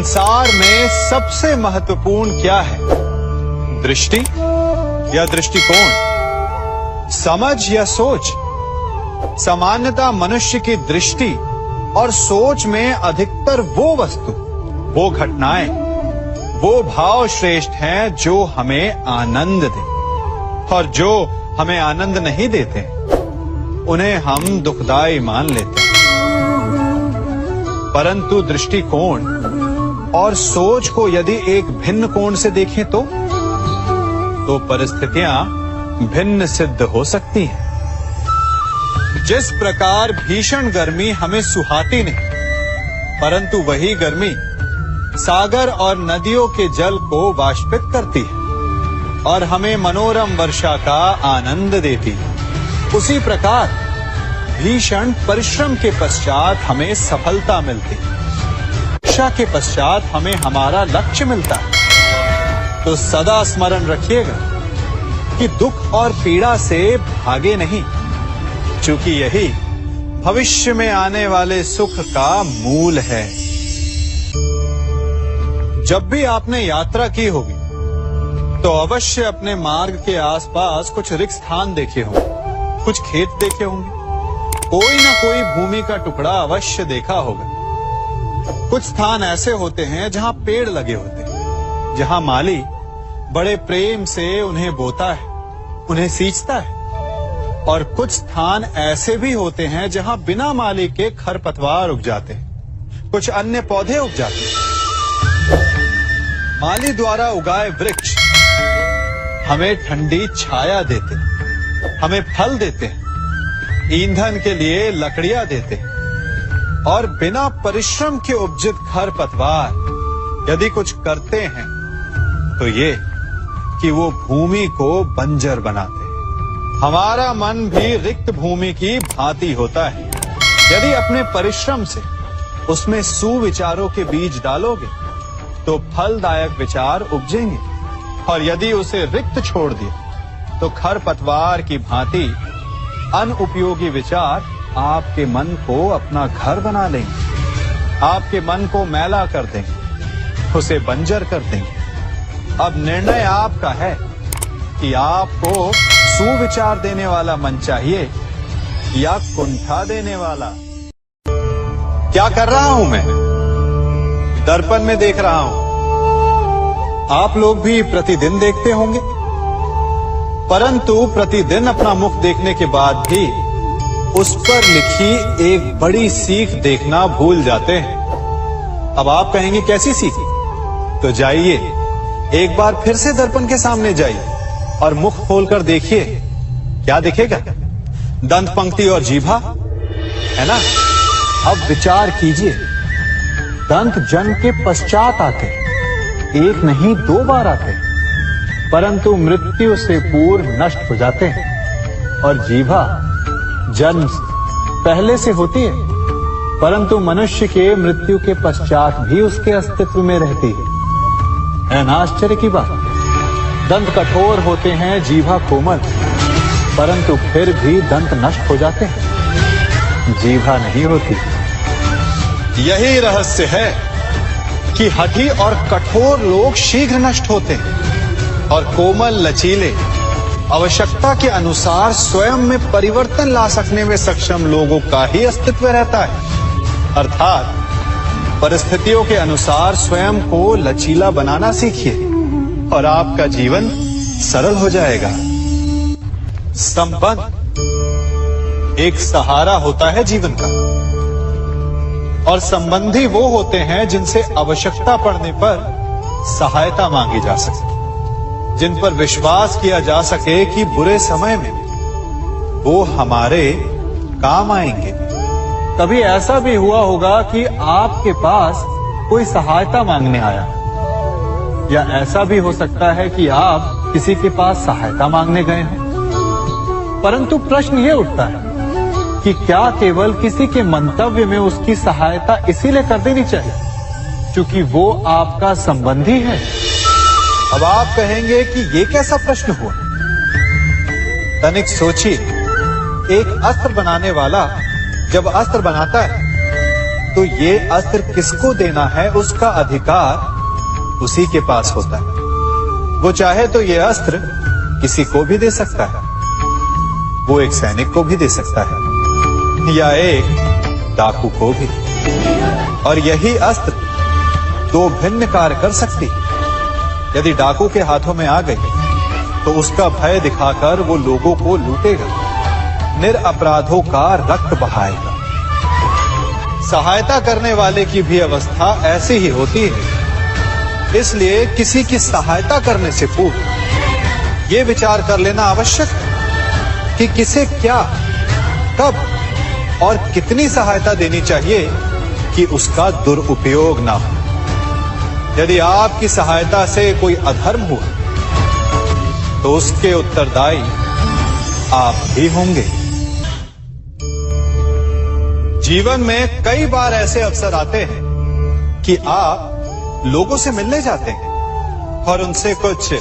संसार में सबसे महत्वपूर्ण क्या है? दृष्टि या दृष्टिकोण, समझ या सोच? सामान्यतः मनुष्य की दृष्टि और सोच में अधिकतर वो वस्तु, वो घटनाएं, वो भाव श्रेष्ठ हैं जो हमें आनंद दे, और जो हमें आनंद नहीं देते उन्हें हम दुखदाई मान लेते हैं। परंतु दृष्टिकोण और सोच को यदि एक भिन्न कोण से देखें तो परिस्थितियां भिन्न सिद्ध हो सकती हैं। जिस प्रकार भीषण गर्मी हमें सुहाती नहीं, परंतु वही गर्मी सागर और नदियों के जल को वाष्पित करती है और हमें मनोरम वर्षा का आनंद देती है, उसी प्रकार भीषण परिश्रम के पश्चात हमें सफलता मिलती है, इच्छा के पश्चात हमें हमारा लक्ष्य मिलता है। तो सदा स्मरण रखिएगा कि दुख और पीड़ा से भागे नहीं, क्योंकि यही भविष्य में आने वाले सुख का मूल है। जब भी आपने यात्रा की होगी तो अवश्य अपने मार्ग के आसपास कुछ रिक्त स्थान देखे होंगे, कुछ खेत देखे होंगे, कोई ना कोई भूमि का टुकड़ा अवश्य देखा होगा। कुछ स्थान ऐसे होते हैं जहां पेड़ लगे होते हैं, जहां माली बड़े प्रेम से उन्हें बोता है, उन्हें सींचता है, और कुछ स्थान ऐसे भी होते हैं जहां बिना माली के खरपतवार उग जाते हैं, कुछ अन्य पौधे उग जाते हैं। माली द्वारा उगाए वृक्ष हमें ठंडी छाया देते हैं, हमें फल देते हैं, ईंधन के लिए लकड़ियां देते हैं, और बिना परिश्रम के उपजित खरपतवार यदि कुछ करते हैं तो ये कि वो भूमि को बंजर बनाते हैं। हमारा मन भी रिक्त भूमि की भांति होता है। यदि अपने परिश्रम से उसमें सुविचारों के बीज डालोगे तो फलदायक विचार उपजेंगे, और यदि उसे रिक्त छोड़ दिया तो खरपतवार की भांति अनुपयोगी विचार आपके मन को अपना घर बना लेंगे, आपके मन को मैला कर देंगे, उसे बंजर कर देंगे। अब निर्णय आपका है कि आपको सुविचार देने वाला मन चाहिए या कुंठा देने वाला। क्या कर रहा हूं मैं? दर्पण में देख रहा हूं। आप लोग भी प्रतिदिन देखते होंगे, परंतु प्रतिदिन अपना मुख देखने के बाद भी उस पर लिखी एक बड़ी सीख देखना भूल जाते हैं। अब आप कहेंगे कैसी सीख? तो जाइए, एक बार फिर से दर्पण के सामने जाइए और मुख खोलकर देखिए, क्या दिखेगा? दंत पंक्ति और जीभा, है ना? अब विचार कीजिए, दंत जन्म के पश्चात आते, एक नहीं 2 बार आते, परंतु मृत्यु से पूर्व नष्ट हो जाते हैं, और जीभा जन्म पहले से होती है, परंतु मनुष्य के मृत्यु के पश्चात भी उसके अस्तित्व में रहती है ना? आश्चर्य की बात। दंत कठोर होते हैं, जीभा कोमल, परंतु फिर भी दंत नष्ट हो जाते हैं, जीभा नहीं होती। यही रहस्य है कि हठी और कठोर लोग शीघ्र नष्ट होते हैं, और कोमल लचीले आवश्यकता के अनुसार स्वयं में परिवर्तन ला सकने में सक्षम लोगों का ही अस्तित्व रहता है। अर्थात परिस्थितियों के अनुसार स्वयं को लचीला बनाना सीखिए और आपका जीवन सरल हो जाएगा। संबंध एक सहारा होता है जीवन का, और संबंधी वो होते हैं जिनसे आवश्यकता पड़ने पर सहायता मांगी जा सके, जिन पर विश्वास किया जा सके कि बुरे समय में वो हमारे काम आएंगे। कभी ऐसा भी हुआ होगा कि आपके पास कोई सहायता मांगने आया, या ऐसा भी हो सकता है कि आप किसी के पास सहायता मांगने गए हैं, परंतु प्रश्न ये उठता है कि क्या केवल किसी के मंतव्य में उसकी सहायता इसीलिए कर देनी चाहिए क्योंकि वो आपका संबंधी है? अब आप कहेंगे कि ये कैसा प्रश्न हुआ? तनिक सोचिए, एक अस्त्र बनाने वाला जब अस्त्र बनाता है तो ये अस्त्र किसको देना है उसका अधिकार उसी के पास होता है। वो चाहे तो ये अस्त्र किसी को भी दे सकता है, वो एक सैनिक को भी दे सकता है या एक डाकू को भी, और यही अस्त्र दो भिन्न कार्य कर सकती है। यदि डाकू के हाथों में आ गई तो उसका भय दिखाकर वो लोगों को लूटेगा, निरअपराधों का रक्त बहाएगा। सहायता करने वाले की भी अवस्था ऐसी ही होती है। इसलिए किसी की सहायता करने से पूर्व ये विचार कर लेना आवश्यक है कि किसे क्या, कब और कितनी सहायता देनी चाहिए कि उसका दुरुपयोग ना हो। यदि आपकी सहायता से कोई अधर्म हुआ तो उसके उत्तरदायी आप भी होंगे। जीवन में कई बार ऐसे अवसर आते हैं कि आप लोगों से मिलने जाते हैं और उनसे कुछ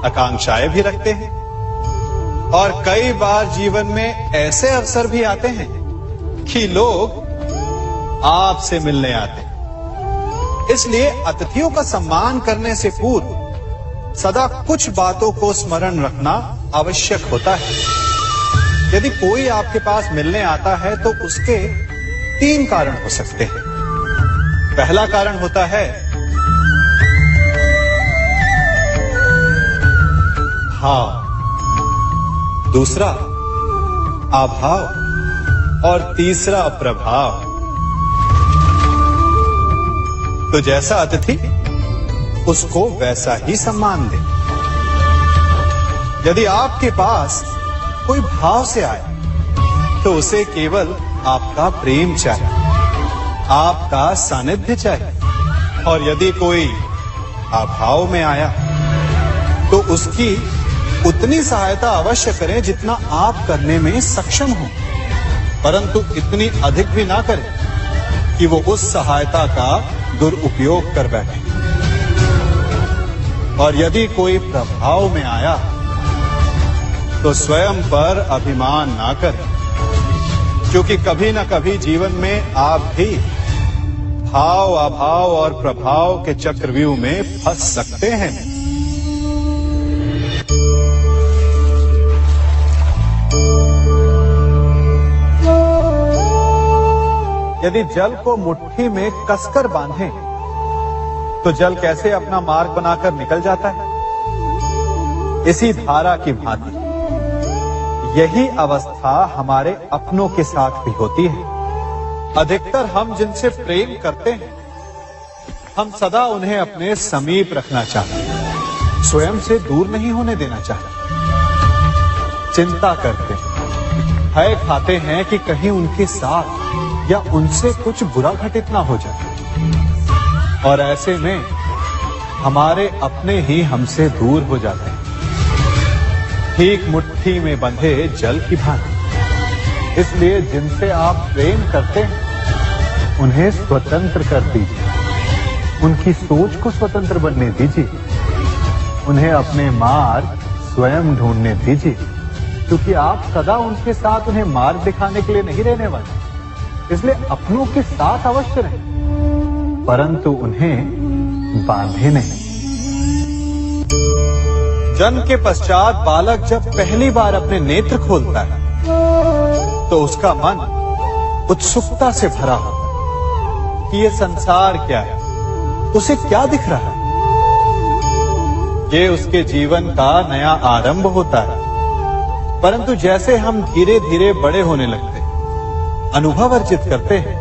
आकांक्षाएं भी रखते हैं, और कई बार जीवन में ऐसे अवसर भी आते हैं कि लोग आपसे मिलने आते हैं। इसलिए अतिथियों का सम्मान करने से पूर्व सदा कुछ बातों को स्मरण रखना आवश्यक होता है। यदि कोई आपके पास मिलने आता है तो उसके 3 कारण हो सकते हैं। पहला कारण होता है भाव, दूसरा अभाव और तीसरा प्रभाव। तो जैसा अतिथि उसको वैसा ही सम्मान दे। यदि आपके पास कोई भाव से आए तो उसे केवल आपका प्रेम चाहिए, आपका सानिध्य चाहिए, और यदि कोई अभाव में आया तो उसकी उतनी सहायता अवश्य करें जितना आप करने में सक्षम हो, परंतु इतनी अधिक भी ना करें कि वो उस सहायता का दुरुपयोग कर बैठे। और यदि कोई प्रभाव में आया तो स्वयं पर अभिमान ना करें, क्योंकि कभी ना कभी जीवन में आप भी भाव, अभाव और प्रभाव के चक्रव्यूह में फंस सकते हैं। यदि जल को मुट्ठी में कसकर बांधें तो जल कैसे अपना मार्ग बनाकर निकल जाता है, इसी धारा की भांति यही अवस्था हमारे अपनों के साथ भी होती है। अधिकतर हम जिनसे प्रेम करते हैं, हम सदा उन्हें अपने समीप रखना चाहते हैं, स्वयं से दूर नहीं होने देना चाहते। चिंता करते हैं, भय खाते हैं कि कहीं उनके साथ या उनसे कुछ बुरा घटित ना हो जाए, और ऐसे में हमारे अपने ही हमसे दूर हो जाते हैं, ठीक मुट्ठी में बंधे जल की भांति। इसलिए जिनसे आप प्रेम करते हैं उन्हें स्वतंत्र कर दीजिए, उनकी सोच को स्वतंत्र बनने दीजिए, उन्हें अपने मार्ग स्वयं ढूंढने दीजिए, क्योंकि आप सदा उनके साथ उन्हें मार्ग दिखाने के लिए नहीं रहने वाले। इसलिए अपनों के साथ अवश्य रहें, परंतु उन्हें बांधे नहीं। जन्म के पश्चात बालक जब पहली बार अपने नेत्र खोलता है तो उसका मन उत्सुकता से भरा होता है कि ये संसार क्या है, उसे क्या दिख रहा है। ये उसके जीवन का नया आरंभ होता है। परंतु जैसे हम धीरे धीरे बड़े होने लगते हैं, अनुभव अर्जित करते हैं,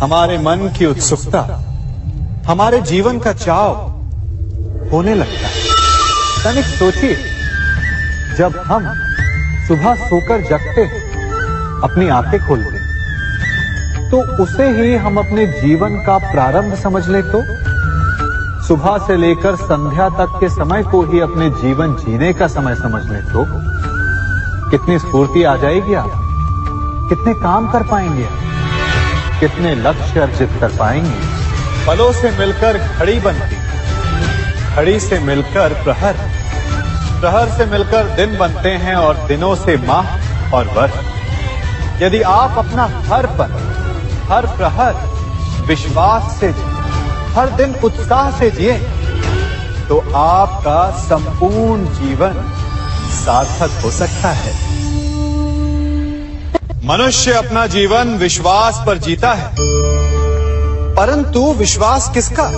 हमारे मन की उत्सुकता, हमारे जीवन का चाव होने लगता है। तनिक सोचिए, जब हम सुबह सोकर जगते हैं, अपनी आंखें खोलते हैं, तो उसे ही हम अपने जीवन का प्रारंभ समझ ले तो सुबह से लेकर संध्या तक के समय को ही अपने जीवन जीने का समय समझ ले तो कितनी स्फूर्ति आ जाएगी। आप कितने काम कर पाएंगे, आप कितने लक्ष्य अर्जित कर पाएंगे। पलों से मिलकर घड़ी बनती, घड़ी से मिलकर प्रहर, प्रहर से मिलकर दिन बनते हैं, और दिनों से माह और वर्ष। यदि आप अपना हर पल हर प्रहर विश्वास से जिए, हर दिन उत्साह से जिए, तो आपका संपूर्ण जीवन सार्थक हो सकता है। मनुष्य अपना जीवन विश्वास पर जीता है, परंतु विश्वास किसका?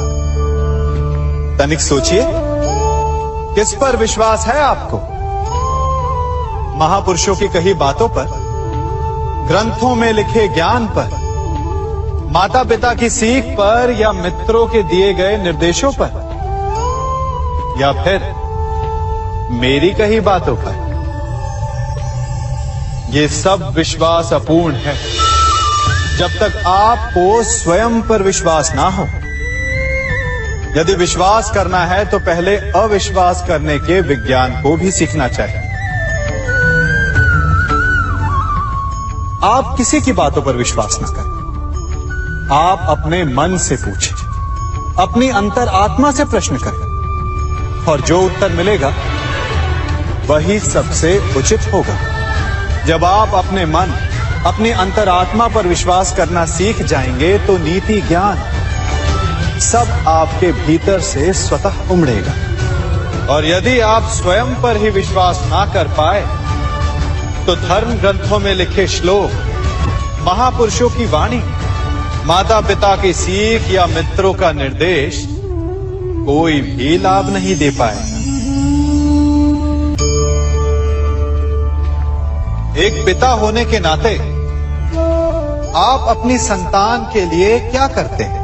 तनिक सोचिए, किस पर विश्वास है आपको? महापुरुषों की कही बातों पर, ग्रंथों में लिखे ज्ञान पर, माता पिता की सीख पर, या मित्रों के दिए गए निर्देशों पर, या फिर मेरी कही बातों पर? ये सब विश्वास अपूर्ण है जब तक आपको स्वयं पर विश्वास ना हो। यदि विश्वास करना है तो पहले अविश्वास करने के विज्ञान को भी सीखना चाहिए। आप किसी की बातों पर विश्वास न करें। आप अपने मन से पूछें, अपनी अंतर आत्मा से प्रश्न करें, और जो उत्तर मिलेगा वही सबसे उचित होगा। जब आप अपने मन, अपनी अंतरात्मा पर विश्वास करना सीख जाएंगे तो नीति ज्ञान सब आपके भीतर से स्वतः उमड़ेगा। और यदि आप स्वयं पर ही विश्वास ना कर पाए तो धर्म ग्रंथों में लिखे श्लोक, महापुरुषों की वाणी, माता पिता की सीख या मित्रों का निर्देश कोई भी लाभ नहीं दे पाएगा। एक पिता होने के नाते आप अपनी संतान के लिए क्या करते हैं?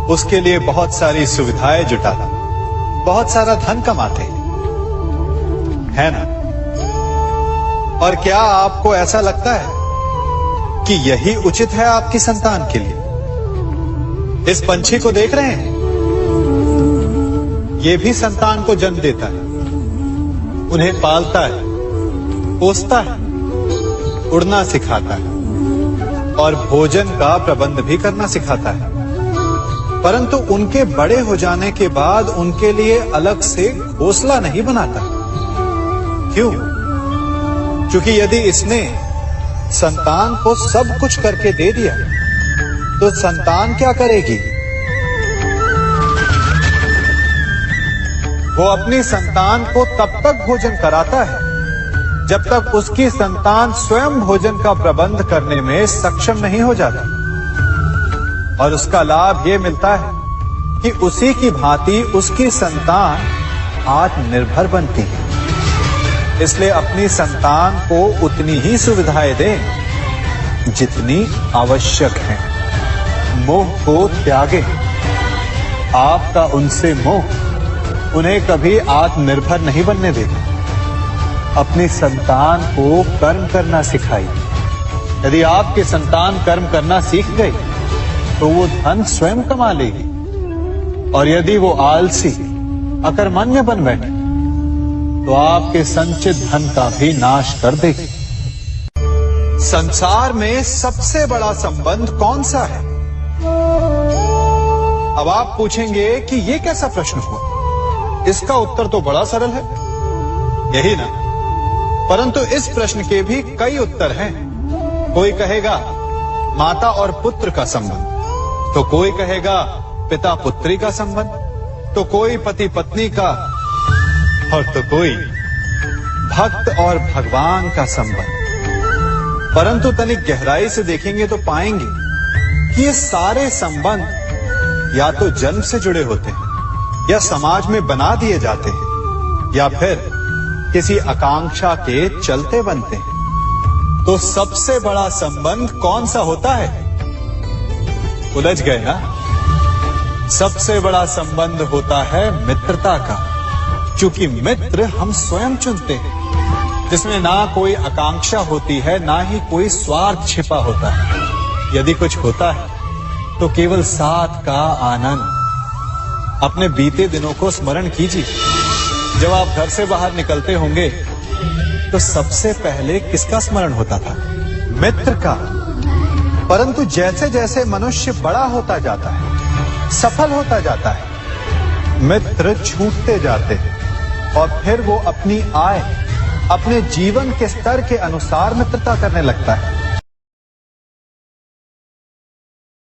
उसके लिए बहुत सारी सुविधाएं जुटाते, बहुत सारा धन कमाते है ना? और क्या आपको ऐसा लगता है कि यही उचित है आपकी संतान के लिए? इस पंछी को देख रहे हैं, ये भी संतान को जन्म देता है, उन्हें पालता है, पोसता है, उड़ना सिखाता है और भोजन का प्रबंध भी करना सिखाता है। परंतु उनके बड़े हो जाने के बाद उनके लिए अलग से घोंसला नहीं बनाता। क्यों? क्योंकि यदि इसने संतान को सब कुछ करके दे दिया तो संतान क्या करेगी? वो अपनी संतान को तब तक भोजन कराता है जब तक उसकी संतान स्वयं भोजन का प्रबंध करने में सक्षम नहीं हो जाती। और उसका लाभ ये मिलता है कि उसी की भांति उसकी संतान आत्मनिर्भर बनती है। इसलिए अपनी संतान को उतनी ही सुविधाएं दें जितनी आवश्यक है। मोह को त्यागें। आपका उनसे मोह उन्हें कभी आत्मनिर्भर नहीं बनने देगा। अपनी संतान को कर्म करना सिखाइए। यदि आपकी संतान कर्म करना सीख गई तो वो धन स्वयं कमा लेगी। और यदि वो आलसी, अकर्मण्य बन बैठे तो आपके संचित धन का भी नाश कर देगी। संसार में सबसे बड़ा संबंध कौन सा है? अब आप पूछेंगे कि ये कैसा प्रश्न हुआ? इसका उत्तर तो बड़ा सरल है, यही ना? परंतु इस प्रश्न के भी कई उत्तर हैं। कोई कहेगा माता और पुत्र का संबंध, तो कोई कहेगा पिता पुत्री का संबंध, तो कोई पति पत्नी का, और तो कोई भक्त और भगवान का संबंध। परंतु तनिक गहराई से देखेंगे तो पाएंगे कि ये सारे संबंध या तो जन्म से जुड़े होते हैं, या समाज में बना दिए जाते हैं, या फिर किसी आकांक्षा के चलते बनते हैं। तो सबसे बड़ा संबंध कौन सा होता है? उलझ गए ना? सबसे बड़ा संबंध होता है मित्रता का, क्योंकि मित्र हम स्वयं चुनते हैं, जिसमें ना कोई आकांक्षा होती है, ना ही कोई स्वार्थ छिपा होता है। यदि कुछ होता है तो केवल साथ का आनंद। अपने बीते दिनों को स्मरण कीजिए। जब आप घर से बाहर निकलते होंगे तो सबसे पहले किसका स्मरण होता था? मित्र का। परंतु जैसे जैसे मनुष्य बड़ा होता जाता है, सफल होता जाता है, मित्र छूटते जाते हैं और फिर वो अपनी आय, अपने जीवन के स्तर के अनुसार मित्रता करने लगता है।